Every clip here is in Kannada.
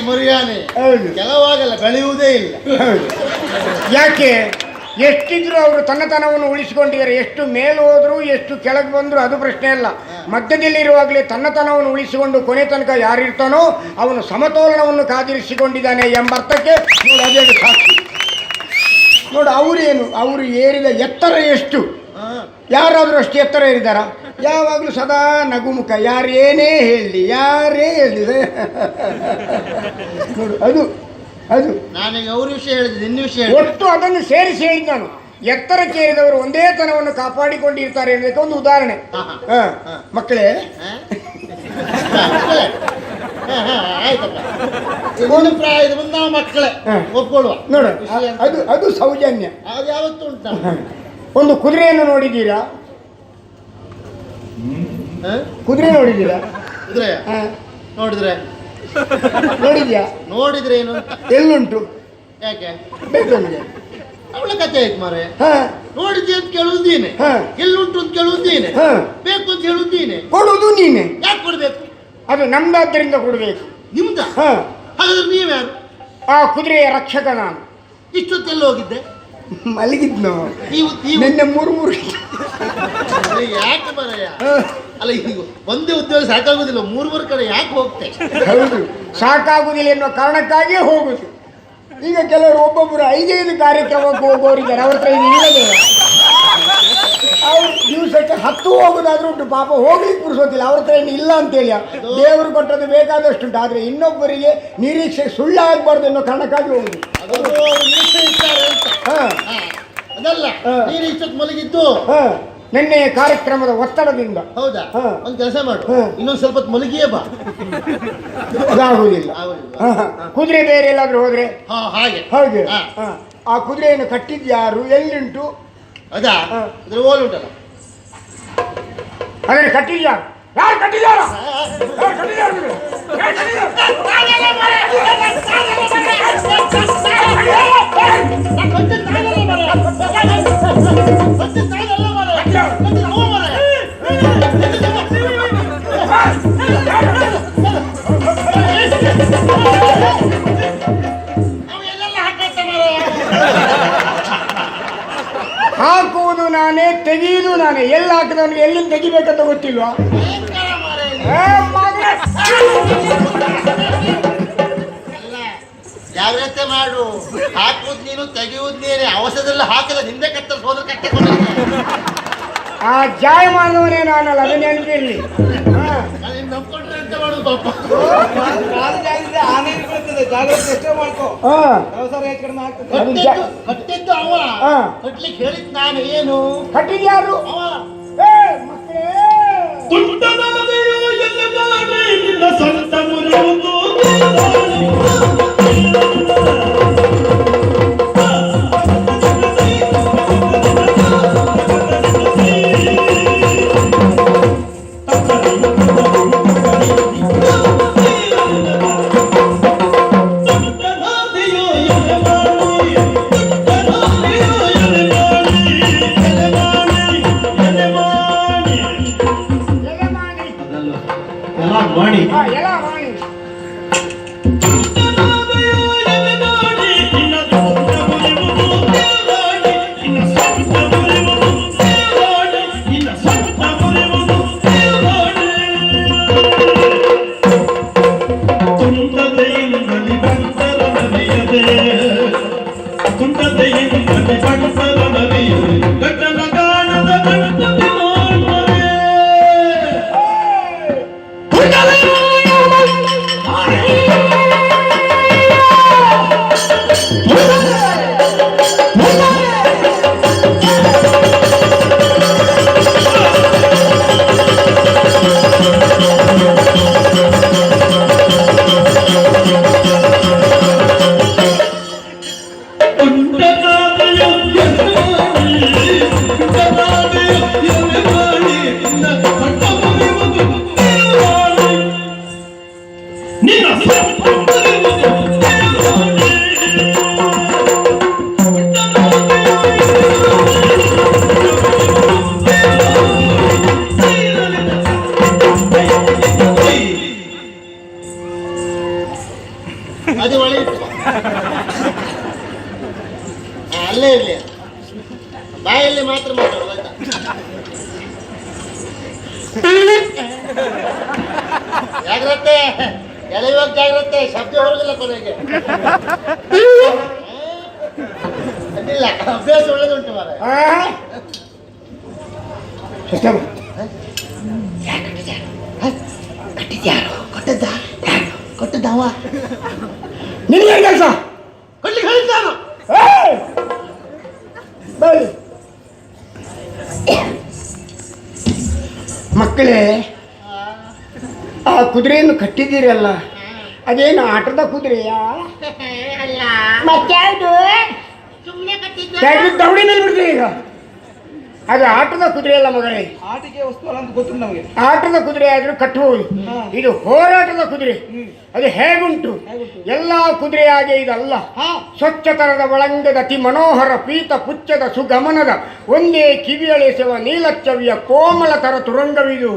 ಮುರಿಯಾನೆ ಹೌದು. ಕೆಲವಾಗಲ್ಲ ಬೆಳೆಯುವುದೇ ಇಲ್ಲ. ಯಾಕೆ ಎಷ್ಟಿದ್ರು ಅವರು ತನ್ನತನವನ್ನು ಉಳಿಸಿಕೊಂಡಿದ್ದಾರೆ. ಎಷ್ಟು ಮೇಲು ಹೋದ್ರು ಎಷ್ಟು ಕೆಳಗೆ ಬಂದ್ರು ಅದು ಪ್ರಶ್ನೆ ಅಲ್ಲ. ಮಧ್ಯದಲ್ಲಿರುವಾಗಲೇ ತನ್ನತನವನ್ನು ಉಳಿಸಿಕೊಂಡು ಕೊನೆ ತನಕ ಯಾರಿರ್ತಾನೋ ಅವನು ಸಮತೋಲನವನ್ನು ಕಾದಿರಿಸಿಕೊಂಡಿದ್ದಾನೆ ಎಂಬರ್ಥಕ್ಕೆ ನೋಡಿ ಅದೇ ಸಾಕ್ಷಿ. ನೋಡು ಅವರೇನು, ಅವರು ಏರಿದ ಎತ್ತರ ಎಷ್ಟು? ಯಾರಾದರೂ ಅಷ್ಟು ಎತ್ತರ ಏರಿದಾರ? ಯಾವಾಗಲೂ ಸದಾ ನಗುಮುಖ, ಯಾರೇನೇ ಹೇಳಿ ಯಾರೇ ಹೇಳಿ ನೋಡು ಅದು ಅದು ನಾನೀಗ ಅವ್ರ ವಿಷಯ ಹೇಳಿದೆ, ನಿನ್ನ ವಿಷಯ ಒಟ್ಟು ಅದನ್ನು ಸೇರಿಸಿ ಹೇಳಿದ್ ನಾನು. ಎತ್ತರಕ್ಕೆ ಏರಿದವರು ಒಂದೇ ತನವನ್ನು ಕಾಪಾಡಿಕೊಂಡಿರ್ತಾರೆ ಅನ್ನೋದಕ್ಕೆ ಒಂದು ಉದಾಹರಣೆ. ಮಕ್ಕಳೇ ಆಯ್ತಪ್ಪ, ಇನ್ನೊಂದು ಪ್ರಾಯದ ಮುಂದೆ ನಾವು ಮಕ್ಕಳೇ ಒಪ್ಕೊಳ್ಳುವ ನೋಡ, ಅದು ಅದು ಸೌಜನ್ಯ. ಅದು ಯಾವತ್ತೂ ಉಂಟು. ಒಂದು ಕುದುರೆಯನ್ನು ನೋಡಿದ್ದೀರಾ? ಕುದುರೆ ನೋಡಿದ್ದೀರಾ? ಕುದುರೆ ನೋಡಿದ್ರೆ ನೋಡಿದ್ಯಾ? ನೋಡಿದ್ರೆ ಏನು ಎಲ್ಲುಂಟು? ಯಾಕೆ ಬೇಕು ನಮಗೆ. ಅವಳ ಕಥೆ ಆಯ್ತು ಮಾರೆ. ನೋಡಿದ್ದೆ ಅಂತ ಕೇಳುವುದು ನೀನೆ, ಎಲ್ಲುಂಟು ಅಂತ ಕೇಳುವುದು ನೀನೆ, ಬೇಕು ಅಂತ ಹೇಳುವುದು ನೀನೆ, ಕೊಡುವುದು ನೀನೆ. ಯಾಕೆ ಕೊಡ್ಬೇಕು? ಅದು ನಮ್ದಾದ್ದರಿಂದ ಕೊಡಬೇಕು. ನಿಮ್ದ? ಹಾಗಾದ್ರೆ ನೀವ್ಯಾರು? ಆ ಕುದುರೆಯ ರಕ್ಷಕ ನಾನು. ಇಷ್ಟೊತ್ತೆಲ್ಲ ಹೋಗಿದ್ದೆ? ಮಲಗಿದ್ನು ನೀವು ನಿನ್ನೆ ಮೂರು ಯಾಕೆ ಬರಯ್ಯ? ಅಲ್ಲ, ಈಗ ಒಂದೇ ಉದ್ಯೋಗ ಸಾಕಾಗುದಿಲ್ಲ, ಮೂರು ಕಡೆ ಯಾಕೆ ಹೋಗ್ತೆ? ಹೌದು, ಸಾಕಾಗುದಿಲ್ಲ ಎನ್ನುವ ಕಾರಣಕ್ಕಾಗಿಯೇ ಹೋಗುದು. ಈಗ ಕೆಲವರು ಒಬ್ಬೊಬ್ಬರು 5 ಕಾರ್ಯಕ್ರಮಕ್ಕೆ ಹೋಗೋರಿದ್ದಾರೆ. ಅವ್ರ ಕೈ ಇಲ್ಲದೆ ಅವ್ರು ದಿವಸಕ್ಕೆ 10 ಹೋಗೋದಾದ್ರೂ ಉಂಟು. ಪಾಪ ಹೋಗ್ಲಿಕ್ಕೆ ಪುರುಸೋತಿಲ್ಲ, ಅವ್ರ ಕೈ ಇಲ್ಲ ಅಂತೇಳಿ. ದೇವರು ಕೊಟ್ಟದ್ದು ಬೇಕಾದಷ್ಟು ಉಂಟು. ಆದರೆ ಇನ್ನೊಬ್ಬರಿಗೆ ನಿರೀಕ್ಷೆ ಸುಳ್ಳಾಗಬಾರ್ದು ಅನ್ನೋ ಕಾರಣಕ್ಕಾಗಿ ಹೋಗುದು. ಅದಲ್ಲ, ನೀನು ಇಷ್ಟೊತ್ತು ಮಲಗಿದ್ದು ನಿನ್ನೆ ಕಾರ್ಯಕ್ರಮದ ಒತ್ತಡದಿಂದ. ಹೌದಾ? ಒಂದು ಕೆಲಸ ಮಾಡು, ಇನ್ನೊಂದು ಸ್ವಲ್ಪ ಹೊತ್ತು ಮಲಗಿಯೇ ಬಾ. ಅದಾಗುವುದಿಲ್ಲ. ಕುದುರೆ ಬೇರೆ ಎಲ್ಲಾದ್ರೂ ಹೋದ್ರೆ ಹಾಗೆ ಹೌದು. ಆ ಕುದುರೆಯನ್ನು ಕಟ್ಟಿದ್ಯಾರು? ಎಲ್ಲಿಂಟು? ಅದಾ ಅದ್ರ ಓಲ್ ಉಂಟಲ್ಲ, ಅದನ್ನು ಕಟ್ಟಿದ್ಯಾರು? ಯಾರು ಕಟ್ಟಿದ್ಯಾರ? ಹಾಕುವುದು ನಾನೇ, ತೆಗೆಯುವುದು ನಾನೇ. ಎಲ್ಲಿ ಹಾಕಿದವನಿಗೆ ಎಲ್ಲಿಂದ ತೆಗಿಬೇಕಂತ ಗೊತ್ತಿಲ್ವಾ? ಜಾಗ್ರತೆ ಮಾಡು. ಹಾಕುವುದು ನೀನು, ತೆಗೆಯುವುದು ನೀನೆ. ಅವಸರದಲ್ಲಿ ಹಾಕಿದ ಹಿಂದೆ ಕತ್ತರಿಸಿ ಹೋದ್ರೆ ಕಟ್ಟಿಕೊಂಡು ಆ ಜಾಯಮಾನವನೇ ನಾನಲ್ಲ, ಅದು ನೆನಪಿರ್ಲಿ. ನಂಬ್ಕೊಂಡ್ರೆ ಅಂತ ಮಾಡುದು ಪಾಪ. ಕಟ್ಟಿದ್ದು ಅವ, ಕಟ್ಲಿಕ್ಕೆ ಹೇಳಿದ್ ನಾನು. ಏನು ಕಟ್ಟಿದ್ಯಾರು? ಅದು ಒಳಗೆ ಇಟ್ಕೊ. ಅಲ್ಲೇ ಇರ್ಲಿ, ಬಾಯಲ್ಲಿ ಮಾತ್ರ ಮಾತಾಡೋದು ಆಯ್ತಾ? ಜಾಗ್ರತೆ, ಎಳೆಯುವಾಗ ಜಾಗ್ರತೆ, ಶಬ್ದ ಹೊರಗಿಲ್ಲ ಕೊನೆಗೆ. ಅಡ್ಡಿಲ್ಲ, ಅಭ್ಯಾಸ ಒಳ್ಳೇದುಂಟು ಮಾರ. ಕಟ್ಟಿದ್ಯಾರು? ಕೊಟ್ಟದ್ದವ ನಿನಗೆ ಕೆಲಸ ಕೊಡ್ಲಿಕ್ಕೆ ಹೇಳಿದ್ದಾನು. ಮಕ್ಕಳೇ, ಆ ಕುದುರೆಯನ್ನು ಕಟ್ಟಿದ್ದೀರಲ್ಲ, ಅದೇನು ಆಟದ ಕುದುರೆಯಾ? ಮತ್ಯಾವುದು? ದೌಡಿ ಮೇಲೆ ಬಿಡ್ತೀವಿ ಈಗ. ಅದು ಆಟದ ಕುದುರೆ ಅಲ್ಲ ಮಗಳೇ, ಆಟಿಕೆ ವಸ್ತು ಅಲ್ಲ ಅಂತ ಗೊತ್ತು ನಮಗೆ. ಆಟದ ಕುದುರೆ ಆದ್ರೂ ಕಟ್ಟಬಹುದು. ಇದು ಹೋರಾಟದ ಕುದುರೆ. ಅದು ಹೇಗುಂಟು? ಎಲ್ಲಾ ಕುದುರೆ ಹಾಗೆ ಇದಲ್ಲ. ಸ್ವಚ್ಛತರದ ಒಳಂಗದ ಅತಿ ಮನೋಹರ ಪೀತ ಪುಚ್ಚದ ಸುಗಮನದ ಒಂದೇ ಕಿವಿಯಳೆಸೆವ ನೀಲಚ್ಚವಿಯ ಕೋಮಲ ತರ ತುರಂಗವಿದು.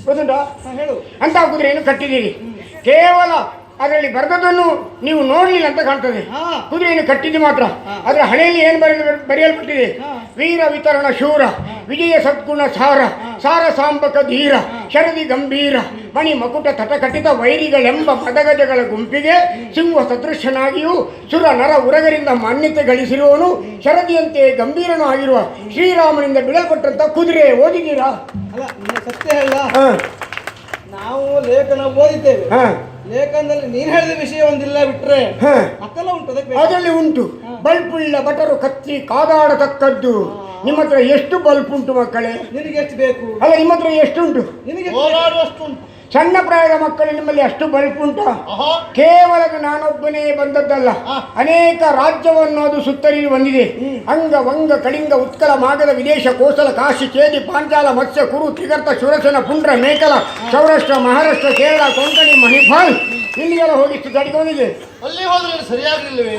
ಗೊತ್ತುಂಟಾ? ಹೇಳು. ಅಂತ ಕುದುರೆಯನ್ನು ಕಟ್ಟಿದ್ದೀರಿ. ಕೇವಲ ಅದರಲ್ಲಿ ಬರೆದದನ್ನು ನೀವು ನೋಡಲಿಲ್ಲ ಅಂತ ಕಾಣ್ತದೆ. ಕುದುರೆಯನ್ನು ಕಟ್ಟಿದ್ದು ಮಾತ್ರ. ಅದರ ಹಣೆಯಲ್ಲಿ ಏನು ಬರೆಯಲ್ಪಟ್ಟಿದೆ? ವೀರ ವಿತರಣ ಶೂರ, ವಿಜಯ ಸದ್ಗುಣ ಸಾರ, ಸಾರ ಸಾಂಬಕ ಧೀರ, ಶರದಿ ಗಂಭೀರ, ಮಣಿ ಮಕುಟ ತಟಕಟಿತ ವೈರಿಗಳೆಂಬ ಪದಗಜಗಳ ಗುಂಪಿಗೆ ಸಿಂಹ ಸದೃಶನಾಗಿಯೂ ಸುರ ನರ ಉರಗರಿಂದ ಮಾನ್ಯತೆ ಗಳಿಸಿರುವವನು, ಶರದಿಯಂತೆ ಗಂಭೀರನೂ ಆಗಿರುವ ಶ್ರೀರಾಮನಿಂದ ಬಿಡಲ್ಪಟ್ಟಂತ ಕುದುರೆ. ಓದಿದ್ದೀರಾ? ಅಲ್ಲ, ನಿನ್ನ ಸತ್ಯ ಹೇಳ. ನಾವು ಲೇಖನ ಓದಿದ್ದೇವೆ. ಲೇಖನದಲ್ಲಿ ನೀನ್ ಹೇಳಿದ ವಿಷಯ ಒಂದಿಲ್ಲ ಬಿಟ್ರೆ ಮತ್ತೆಲ್ಲ ಉಂಟು. ಅದರಲ್ಲಿ ಉಂಟು. ಬಲ್ಪುಳ್ಳ ಬಟರು ಕತ್ತಿ ಕಾದಾಡತಕ್ಕದ್ದು. ನಿಮ್ಮ ಹತ್ರ ಎಷ್ಟು ಬಲ್ಪ್ ಉಂಟು ಮಕ್ಕಳೇ? ನಿನಗೆ ಎಷ್ಟು ಬೇಕು? ಅಲ್ಲ, ನಿಮ್ಮ ಹತ್ರ ಎಷ್ಟುಂಟು? ನಿನಗೆ ಹೋರಾಡುವಷ್ಟು ಉಂಟು. ಸಣ್ಣ ಪ್ರಾಯದ ಮಕ್ಕಳು ನಿಮ್ಮಲ್ಲಿ ಅಷ್ಟು ಬಲ್ಪ್ ಉಂಟು? ಕೇವಲ ನಾನೊಬ್ಬನೇ ಬಂದದ್ದಲ್ಲ, ಅನೇಕ ರಾಜ್ಯವನ್ನು ಅದು ಸುತ್ತರಿದು ಬಂದಿದೆ. ಅಂಗ ವಂಗ ಕಳಿಂಗ ಉತ್ಕಲ ಮಾಗದ ವಿದೇಶ ಕೋಸಲ ಕಾಶಿ ಚೇದಿ ಪಾಂಚಾಲ ಮತ್ಸ್ಯ ಕುರು ತ್ರಿಗರ್ತ ಶುರಸನ ಪುಂಡ್ರ ಮೇಕಲ ಸೌರಾಷ್ಟ್ರ ಮಹಾರಾಷ್ಟ್ರ ಕೇರಳ ಕೊಂಕಣಿ ಮಣಿಪಾಲ್ ಇಲ್ಲಿಗೆಲ್ಲ ಹೋಗಿಷ್ಟು ಬಂದಿದೆ. ಅಲ್ಲಿ ಹೋದ್ರೆ ಸರಿಯಾಗಿಲ್ವೇ?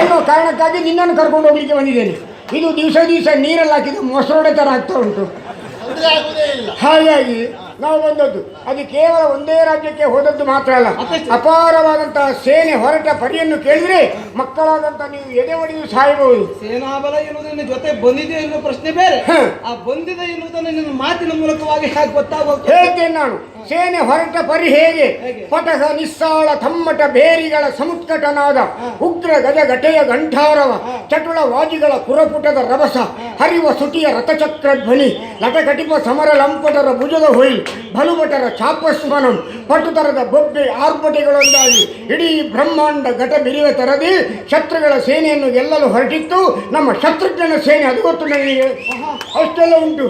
ಏನೋ ಕಾರಣಕ್ಕಾಗಿ ನಿನ್ನನ್ನು ಕರ್ಕೊಂಡು ಹೋಗ್ಲಿಕ್ಕೆ ಬಂದಿದ್ದೇನೆ. ಇದು ದಿವಸ ನೀರಲ್ಲಿ ಹಾಕಿದ ಮೊಸರೊಡೆ ತರ ಆಗ್ತಾ ಉಂಟು. ಹಾಗಾಗಿ ನಾವು ಬಂದದ್ದು. ಅದು ಕೇವಲ ಒಂದೇ ರಾಜ್ಯಕ್ಕೆ ಹೋದದ್ದು ಮಾತ್ರ ಅಲ್ಲ, ಅಪಾರವಾದಂತಹ ಸೇನೆ ಹೊರಟ ಪರಿಯನ್ನು ಕೇಳಿದ್ರೆ ಮಕ್ಕಳಾದಂತ ನೀವು ಎದೆ ಒಡೆದು ಸಾಯಬಹುದು. ಸೇನಾಬಲ ಎನ್ನುವುದು ನಿನ್ನ ಜೊತೆ ಬಂದಿದೆ ಎನ್ನುವ ಪ್ರಶ್ನೆ ಬೇರೆ. ಆ ಬಂದಿದೆ ಎನ್ನುವುದನ್ನು ನಿನ್ನ ಮಾತಿನ ಮೂಲಕವಾಗಿ ಹೇಗೆ ಗೊತ್ತಾಗಬೇಕು ಹೇಳ್ತೇನೆ ನಾನು. ಸೇನೆ ಹೊರಟ ಪರಿ ಹೇಗೆ? ಪಟಕ ನಿಸ್ಸಾಳ ತಮ್ಮಟ ಬೇರಿಗಳ ಸಮುತ್ಕಟನಾದ ಉಗ್ರ ಗಜ ಘಟೆಯ ಗಂಠಾರವ ಚಟುಳ ವಾಜಿಗಳ ಕುರಪುಟದ ರಭಸ ಹರಿವ ಸುಟಿಯ ರಥಚಕ್ರ ಧ್ವನಿ ಲಟಕಟಿಪ ಸಮರ ಲಂಪಟರ ಭುಜದ ಹೊಯ್ಲ್ ಬಲುಭಟರ ಚಾಪಸ್ಮನಂ ಪಟುತರದ ಬೊಬ್ಬೆ ಆರ್ಭಟೆಗಳೊಂದಾಗಿ ಇಡೀ ಬ್ರಹ್ಮಾಂಡ ಘಟ ಬಿರಿವ ತರದಿ ಶತ್ರುಗಳ ಸೇನೆಯನ್ನು ಗೆಲ್ಲಲು ಹೊರಟಿತ್ತು ನಮ್ಮ ಶತ್ರುಘ್ನ ಸೇನೆ. ಅದು ಗೊತ್ತು ನನಗೆ. ಅಷ್ಟೆಲ್ಲ ಉಂಟು.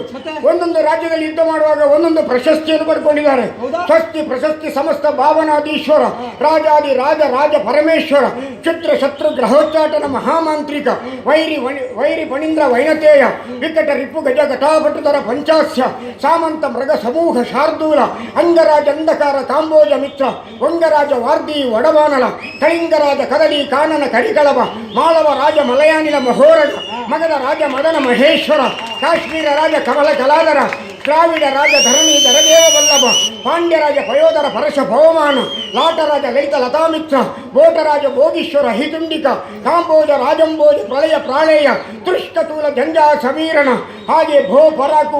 ಒಂದೊಂದು ರಾಜ್ಯದಲ್ಲಿ ಯುದ್ಧ ಮಾಡುವಾಗ ಒಂದೊಂದು ಪ್ರಶಸ್ತಿಯನ್ನು ಪಡ್ಕೊಂಡಿದ್ದಾರೆ. ಸ್ವಸ್ತಿ ಪ್ರಶಸ್ತಿ ಸಮಸ್ತ ಭಾವನಾದೀಶ್ವರ ರಾಜಾದಿ ರಾಜ ರಾಜ ಪರಮೇಶ್ವರ ಕ್ಷುದ್ರ ಶತ್ರು ಗ್ರಹೋಚ್ಚಾಟನ ಮಹಾಮಾಂತ್ರಿಕ ವೈರಿ ಪಣೀಂದ್ರ ವೈನತೇಯ ವಿಕಟ ರಿಪು ಗಜ ಘಟಾಭಟುತರ ಪಂಚಾಸ್ಯ ಸಾಮಂತ ಮೃಗ ಸಮೂಹ ಶಾರ್ದೂಲ ಅಂಗರಾಜ ಅಂಧಕಾರ ಕಾಂಬೋಜ ಮಿತ್ರ ವಂಗರಾಜ ವಾರ್ದಿ ವಡವಾನಲ ಕಳಿಂಗರಾಜ ಕದಲಿ ಕಾನನ ಕರಿಕಳವ ಮಾಳವ ರಾಜ ಮಲಯಾನಿಲ ಮಹೋರಗ ಮಗಧ ರಾಜ ಮದನ ಮಹೇಶ್ವರ ಕಾಶ್ಮೀರ ರಾಜ ಕಮಲ ಕಲಾಧರ ದ್ರಾವಿಡ ರಾಜ ಧರಣಿ ಧರದೇವ ವಲ್ಲಭ ಪಾಂಡ್ಯರಾಜ ಪಯೋಧರ ಪರಶ ಪವಮಾನ ಲಾಟರಾಜ ಲಲಿತ ಲತಾಮಿತ್ರ ಬೋಟರಾಜ ಭೋಗೀಶ್ವರ ಹಿತುಂಡಿಕ ಕಾಂಬೋಜ ರಾಜಂಬೋಜ ಪ್ರಳಯ ಪ್ರಾಳೇಯ ತೃಷ್ಕತೂಲ ಜಂಜಾ ಸಮೀರಣ ಹಾಗೆ ಭೋ ಪರಾಕು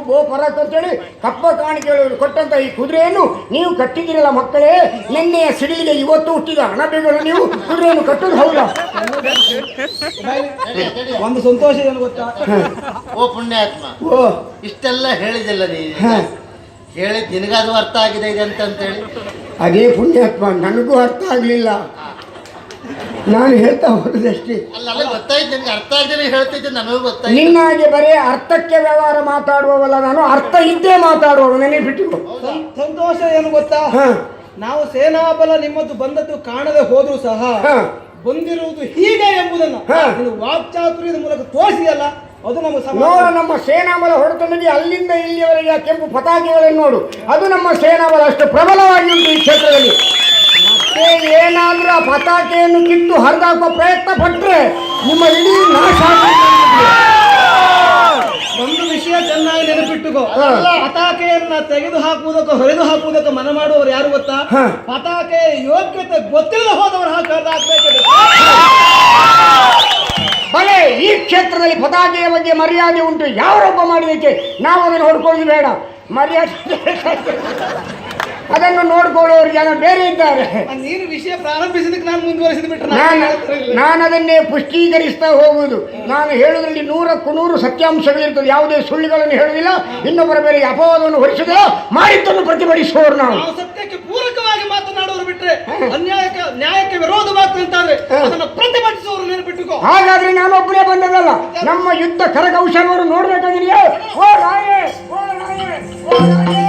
ಅಂತೇಳಿ ಕಪ್ಪ ಕಾಣಿಕೆಗಳು ಕೊಟ್ಟಂತ ಈ ಕುದುರೆಯನ್ನು ನೀವು ಕಟ್ಟಿದಿರಲ್ಲ ಮಕ್ಕಳೇ. ನಿನ್ನೆಯ ಸಿಡಿಲಿಗೆ ಇವತ್ತು ಹುಟ್ಟಿದ ಅಣಬೆಗಳು ನೀವು ಕುದುರೆಯನ್ನು ಕಟ್ಟುದು ಹೌದಾ? ಒಂದು ಸಂತೋಷ ಏನು ಗೊತ್ತಾ? ಓ ಪುಣ್ಯಾತ್ಮ, ಇಷ್ಟೆಲ್ಲ ಹೇಳಿದಿಲ್ಲ ನೀನು. ಹೇಳಿದ್ ನಿನಗಾದ್ರೂ ಅರ್ಥ ಆಗಿದೆ ಇದೆ ಅಂತೇಳಿ. ಅದೇ ಪುಣ್ಯಾತ್ಮ, ನನಗೂ ಅರ್ಥ ಆಗ್ಲಿಲ್ಲ. ನಾನು ಹೇಳ್ತಾ ಹೋದಷ್ಟೇ. ಅಲ್ಲ ಗೊತ್ತಾಯ್ತು ನಿನ್ಗೆ, ಅರ್ಥ ಆಗದೆ ಹೇಳ್ತಿದ್ದೆ ನನಗೂ ಗೊತ್ತಾಯ್ತು. ನಿನ್ನಾಗೆ ಬರೀ ಅರ್ಥಕ್ಕೆ ವ್ಯವಹಾರ ಮಾತಾಡುವವಲ್ಲ ನಾನು, ಅರ್ಥ ಇದ್ದೇ ಮಾತಾಡುವವ. ನೆನಪಿಟ್ಟು ಸಂತೋಷ ಏನು ಗೊತ್ತಾ? ನಾವು ಸೇನಾಬಲ ನಿಮ್ಮದು ಬಂದದ್ದು ಕಾಣದೆ ಹೋದ್ರೂ ಸಹ ಬಂದಿರುವುದು ಹೀಗೆ ಎಂಬುದನ್ನು ವಾಕ್ಚಾತುರ್ಯದ ಮೂಲಕ ತೋರಿಸಿದಲ್ಲ, ಅದು ನೋಡು. ನಮ್ಮ ಸೇನಾಬಲ ಹೊರತನಿಗೆ ಅಲ್ಲಿಂದ ಇಲ್ಲಿಯವರೆಗೆ ಕೆಂಪು ಪತಾಕೆಗಳನ್ನು ನೋಡು. ಅದು ನಮ್ಮ ಸೇನಾಬಲ ಅಷ್ಟು ಪ್ರಬಲವಾಗಿ ಉಂಟು ಈ ಕ್ಷೇತ್ರದಲ್ಲಿ. ಮತ್ತೆ ಏನಾದ್ರೂ ಆ ಪತಾಕೆಯನ್ನು ಕಿತ್ತು ಹರಿದಾಕುವ ಪ್ರಯತ್ನ ಪಟ್ಟರೆ ನಿಮ್ಮ ಇಡೀ ನಾಶ. ಒಂದು ವಿಷಯ ಚೆನ್ನಾಗಿ ನೆನಪಿಟ್ಟುಕೋ ಅದಲ್ಲ. ಪತಾಕೆಯನ್ನ ತೆಗೆದು ಹಾಕುವುದಕ್ಕೂ ಹೊರೆದು ಹಾಕುವುದಕ್ಕೂ ಮನ ಮಾಡುವವರು ಯಾರು ಗೊತ್ತಾ? ಪತಾಕೆ ಯೋಗ್ಯತೆ ಗೊತ್ತಿಲ್ಲದೆ ಹೋದವರು ಹಾಕಬೇಕು. ಭಲೆ ಈ ಕ್ಷೇತ್ರದಲ್ಲಿ ಪತಾಕೆಯ ಬಗ್ಗೆ ಮರ್ಯಾದೆ ಉಂಟು. ಯಾವರೊಬ್ಬ ಮಾಡಿದಕ್ಕೆ ನಾವು ಅದನ್ನು ಹೊಡ್ಕೊಳ್ಳೋದು ಬೇಡ. ಮರ್ಯಾದೆ ಅದನ್ನು ನೋಡ್ಕೊಳ್ಳೋರು ಜನ ಬೇರೆ ಇದ್ದಾರೆ. ನೀನು ವಿಷಯ ಪ್ರಾರಂಭಿಸಿದಕ್ಕೆ ನಾನು ಮುಂದುವರಿಸಿದ ಬಿಟ್ರೆ ನಾನು ಅದನ್ನೇ ಪುಷ್ಟೀಕರಿಸ್ತಾ ಹೋಗುವುದು. ನಾನು ಹೇಳುವುದರಲ್ಲಿ 100ಕ್ಕೆ 100 ಸತ್ಯಾಂಶಗಳಿರ್ತದೆ. ಯಾವುದೇ ಸುಳ್ಳುಗಳನ್ನು ಹೇಳುವುದಿಲ್ಲ, ಇನ್ನೊಬ್ಬರ ಬೇರೆ ಅಪವಾದವನ್ನು ಹೊರಿಸುವುದಿಲ್ಲ, ಮಾಡಿದ್ದನ್ನು ಪ್ರತಿಭಟಿಸುವವರು ನಾವು. ಸತ್ಯಕ್ಕೆ ಪೂರಕವಾಗಿ ಮಾತನಾಡುವರು ಬಿಟ್ರೆ ನ್ಯಾಯಕ್ಕೆ ವಿರೋಧವಾಗ್ತಂತಾದ್ರೆ ಅದನ್ನು ಪ್ರತಿಭಟಿಸುವವರು ನೆನಪಿಟ್ಟುಕೋ. ಹಾಗಾದ್ರೆ ನಾನೊಬ್ಬನೇ ಬಂದದಲ್ಲ, ನಮ್ಮ ಯುದ್ಧ ಕರಕೌಶಲವರು ನೋಡ್ಬೇಕಾಗಿದೆಯಾ? ಓ ರಾಯೇ, ಓ ರಾಯೇ, ಓ ರಾಯೇ.